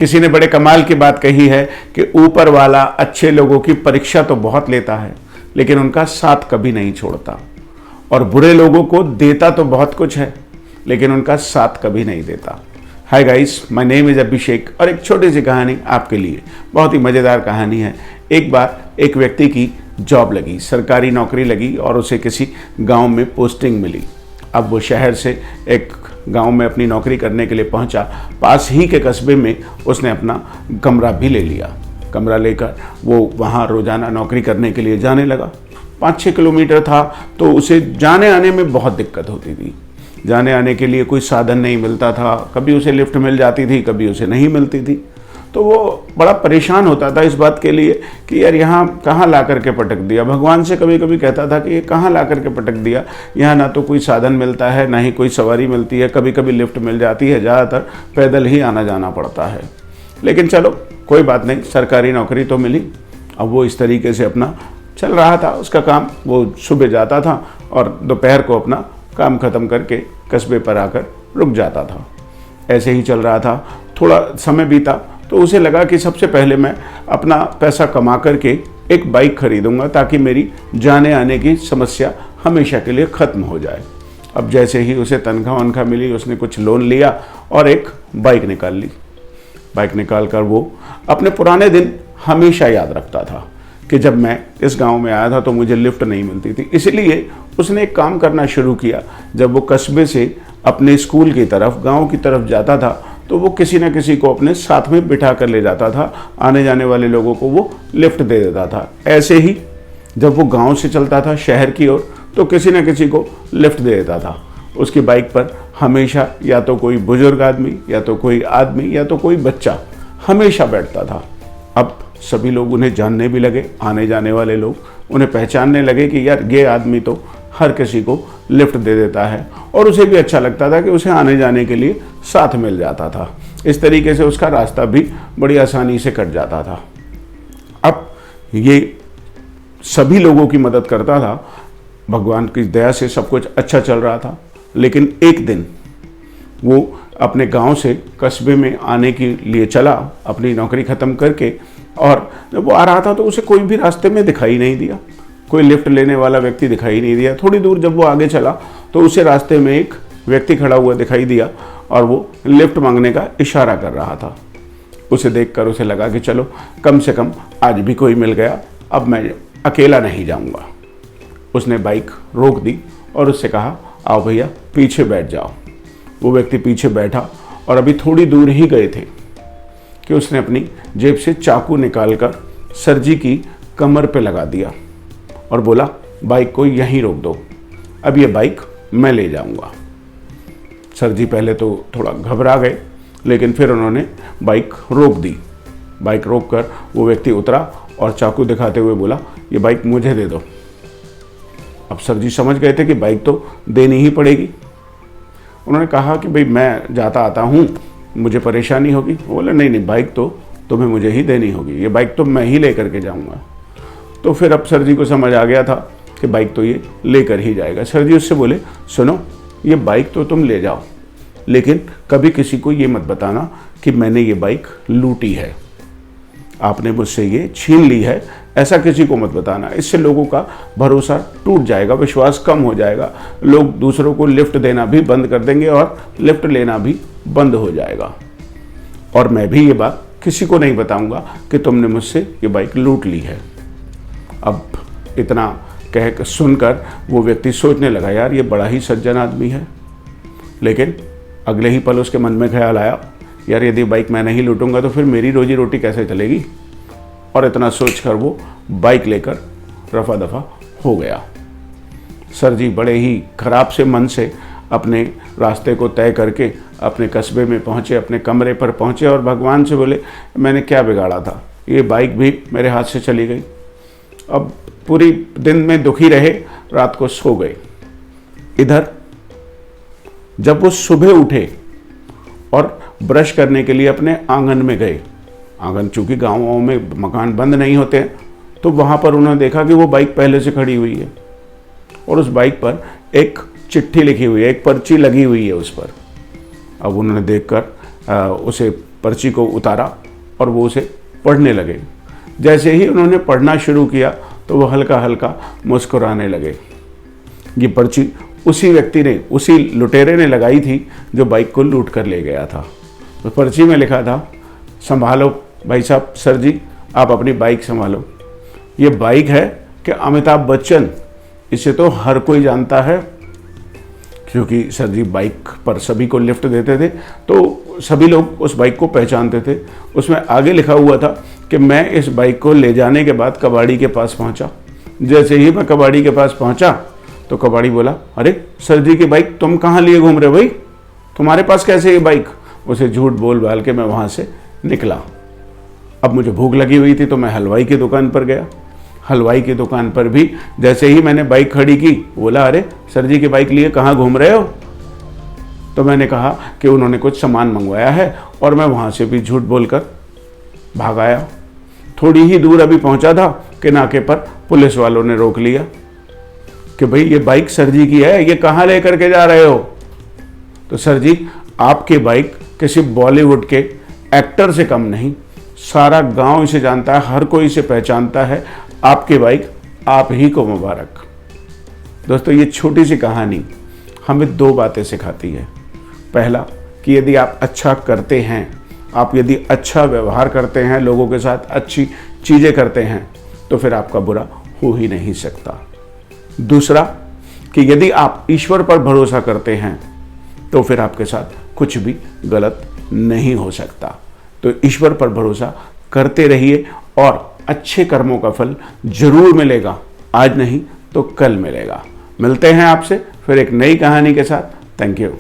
किसी ने बड़े कमाल की बात कही है कि ऊपर वाला अच्छे लोगों की परीक्षा तो बहुत लेता है, लेकिन उनका साथ कभी नहीं छोड़ता, और बुरे लोगों को देता तो बहुत कुछ है, लेकिन उनका साथ कभी नहीं देता। Hi guys, my name is Abhishek और एक छोटी सी कहानी आपके लिए। बहुत ही मज़ेदार कहानी है। एक बार एक व्यक्ति की जॉब लगी, सरकारी नौकरी लगी और उसे किसी गांव में पोस्टिंग मिली। अब वो शहर से एक गांव में अपनी नौकरी करने के लिए पहुंचा। पास ही के कस्बे में उसने अपना कमरा भी ले लिया। कमरा लेकर वो वहाँ रोज़ाना नौकरी करने के लिए जाने लगा। 5-6 किलोमीटर था, तो उसे जाने आने में बहुत दिक्कत होती थी। जाने आने के लिए कोई साधन नहीं मिलता था। कभी उसे लिफ्ट मिल जाती थी, कभी उसे नहीं मिलती थी। तो वो बड़ा परेशान होता था इस बात के लिए कि यार यहाँ कहाँ ला करके पटक दिया। भगवान से कभी कभी कहता था कि ये कहाँ ला करके पटक दिया। यहाँ ना तो कोई साधन मिलता है, ना ही कोई सवारी मिलती है। कभी कभी लिफ्ट मिल जाती है, ज़्यादातर पैदल ही आना जाना पड़ता है। लेकिन चलो कोई बात नहीं, सरकारी नौकरी तो मिली। अब वो इस तरीके से अपना चल रहा था उसका काम। वो सुबह जाता था और दोपहर को अपना काम ख़त्म करके कस्बे पर आकर रुक जाता था। ऐसे ही चल रहा था। थोड़ा समय बीता तो उसे लगा कि सबसे पहले मैं अपना पैसा कमा करके एक बाइक खरीदूंगा, ताकि मेरी जाने आने की समस्या हमेशा के लिए ख़त्म हो जाए। अब जैसे ही उसे तनख्वाह वनख्वाह मिली, उसने कुछ लोन लिया और एक बाइक निकाल ली। बाइक निकाल कर वो अपने पुराने दिन हमेशा याद रखता था कि जब मैं इस गांव में आया था तो मुझे लिफ्ट नहीं मिलती थी। इसलिए उसने एक काम करना शुरू किया। जब वो कस्बे से अपने स्कूल की तरफ, गांव की तरफ जाता था, तो वो किसी न किसी को अपने साथ में बिठा कर ले जाता था। आने जाने वाले लोगों को वो लिफ्ट दे देता था। ऐसे ही जब वो गांव से चलता था शहर की ओर, तो किसी न किसी को लिफ्ट दे देता था। उसकी बाइक पर हमेशा या तो कोई बुजुर्ग आदमी, या तो कोई आदमी, या तो कोई बच्चा हमेशा बैठता था। अब सभी लोग उन्हें जानने भी लगे। आने जाने वाले लोग उन्हें पहचानने लगे कि यार ये आदमी तो हर किसी को लिफ्ट दे देता है, और उसे भी अच्छा लगता था कि उसे आने जाने के लिए साथ मिल जाता था। इस तरीके से उसका रास्ता भी बड़ी आसानी से कट जाता था। अब ये सभी लोगों की मदद करता था। भगवान की दया से सब कुछ अच्छा चल रहा था। लेकिन एक दिन वो अपने गांव से कस्बे में आने के लिए चला, अपनी नौकरी ख़त्म करके, और जब वो आ रहा था तो उसे कोई भी रास्ते में दिखाई नहीं दिया। कोई लिफ्ट लेने वाला व्यक्ति दिखाई नहीं दिया। थोड़ी दूर जब वो आगे चला तो उसे रास्ते में एक व्यक्ति खड़ा हुआ दिखाई दिया, और वो लिफ्ट मांगने का इशारा कर रहा था। उसे देखकर उसे लगा कि चलो कम से कम आज भी कोई मिल गया, अब मैं अकेला नहीं जाऊंगा। उसने बाइक रोक दी और उससे कहा, आओ भैया पीछे बैठ जाओ। वो व्यक्ति पीछे बैठा, और अभी थोड़ी दूर ही गए थे कि उसने अपनी जेब से चाकू निकालकर सरजी की कमर पे लगा दिया और बोला, बाइक को यहीं रोक दो, अब ये बाइक मैं ले जाऊंगा। सरजी पहले तो थोड़ा घबरा गए, लेकिन फिर उन्होंने बाइक रोक दी। बाइक रोककर वो व्यक्ति उतरा और चाकू दिखाते हुए बोला, ये बाइक मुझे दे दो। अब सरजी समझ गए थे कि बाइक तो देनी ही पड़ेगी। उन्होंने कहा कि भाई मैं जाता आता हूँ, मुझे परेशानी होगी। वो बोले, नहीं, बाइक तो तुम्हें मुझे ही देनी होगी, ये बाइक तो मैं ही ले करके जाऊँगा। तो फिर अब सरजी को समझ आ गया था कि बाइक तो ये लेकर ही जाएगा। सरजी उससे बोले, सुनो, ये बाइक तो तुम ले जाओ, लेकिन कभी किसी को ये मत बताना कि मैंने ये बाइक लूटी है, आपने मुझसे ये छीन ली है, ऐसा किसी को मत बताना। इससे लोगों का भरोसा टूट जाएगा, विश्वास कम हो जाएगा। लोग दूसरों को लिफ्ट देना भी बंद कर देंगे और लिफ्ट लेना भी बंद हो जाएगा। और मैं भी ये बात किसी को नहीं बताऊंगा कि तुमने मुझसे ये बाइक लूट ली है। अब इतना कह सुनकर वो व्यक्ति सोचने लगा, यार ये बड़ा ही सज्जन आदमी है। लेकिन अगले ही पल उसके मन में ख्याल आया, यार यदि बाइक मैं नहीं लूटूंगा तो फिर मेरी रोजी रोटी कैसे चलेगी। और इतना सोचकर वो बाइक लेकर रफा दफा हो गया। सरजी बड़े ही खराब से मन से अपने रास्ते को तय करके अपने कस्बे में पहुँचे, अपने कमरे पर पहुँचे, और भगवान से बोले, मैंने क्या बिगाड़ा था, ये बाइक भी मेरे हाथ से चली गई। अब पूरी दिन में दुखी रहे, रात को सो गए। इधर जब वो सुबह उठे और ब्रश करने के लिए अपने आंगन में गए, आंगन चूंकि गाँवों में मकान बंद नहीं होते, तो वहाँ पर उन्होंने देखा कि वो बाइक पहले से खड़ी हुई है, और उस बाइक पर एक चिट्ठी लिखी हुई है, एक पर्ची लगी हुई है उस पर। अब उन्होंने देखकर उसे पर्ची को उतारा और वो उसे पढ़ने लगे। जैसे ही उन्होंने पढ़ना शुरू किया तो वो हल्का हल्का मुस्कुराने लगे। ये पर्ची उसी व्यक्ति ने, उसी लुटेरे ने लगाई थी जो बाइक को लूट कर ले गया था। तो पर्ची में लिखा था, संभालो भाई साहब, सर जी आप अपनी बाइक संभालो। ये बाइक है कि अमिताभ बच्चन, इसे तो हर कोई जानता है, क्योंकि सर जी बाइक पर सभी को लिफ्ट देते थे तो सभी लोग उस बाइक को पहचानते थे। उसमें आगे लिखा हुआ था कि मैं इस बाइक को ले जाने के बाद कबाड़ी के पास पहुंचा। जैसे ही मैं कबाड़ी के पास पहुंचा तो कबाड़ी बोला, अरे सर जी की बाइक तुम कहाँ लिए घूम रहे हो भाई, तुम्हारे पास कैसे ये बाइक? उसे झूठ बोल बाल के मैं वहाँ से निकला। अब मुझे भूख लगी हुई थी तो मैं हलवाई की दुकान पर गया। हलवाई की दुकान पर भी जैसे ही मैंने बाइक खड़ी की, बोला, अरे सर जी की बाइक लिए कहाँ घूम रहे हो? तो मैंने कहा कि उन्होंने कुछ सामान मंगवाया है और मैं वहाँ से भी झूठ बोलकर भाग आया। थोड़ी ही दूर अभी पहुँचा था कि नाके पर पुलिस वालों ने रोक लिया कि भाई ये बाइक सर जी की है, ये कहाँ लेकर के जा रहे हो? तो सर जी आपकी बाइक किसी बॉलीवुड के एक्टर से कम नहीं, सारा गांव इसे जानता है, हर कोई इसे पहचानता है, आपकी बाइक आप ही को मुबारक। दोस्तों ये छोटी सी कहानी हमें दो बातें सिखाती है। पहला कि यदि आप अच्छा करते हैं, आप यदि अच्छा व्यवहार करते हैं, लोगों के साथ अच्छी चीज़ें करते हैं, तो फिर आपका बुरा हो ही नहीं सकता। दूसरा कि यदि आप ईश्वर पर भरोसा करते हैं तो फिर आपके साथ कुछ भी गलत नहीं हो सकता। तो ईश्वर पर भरोसा करते रहिए और अच्छे कर्मों का फल जरूर मिलेगा, आज नहीं तो कल मिलेगा। मिलते हैं आपसे फिर एक नई कहानी के साथ। Thank you.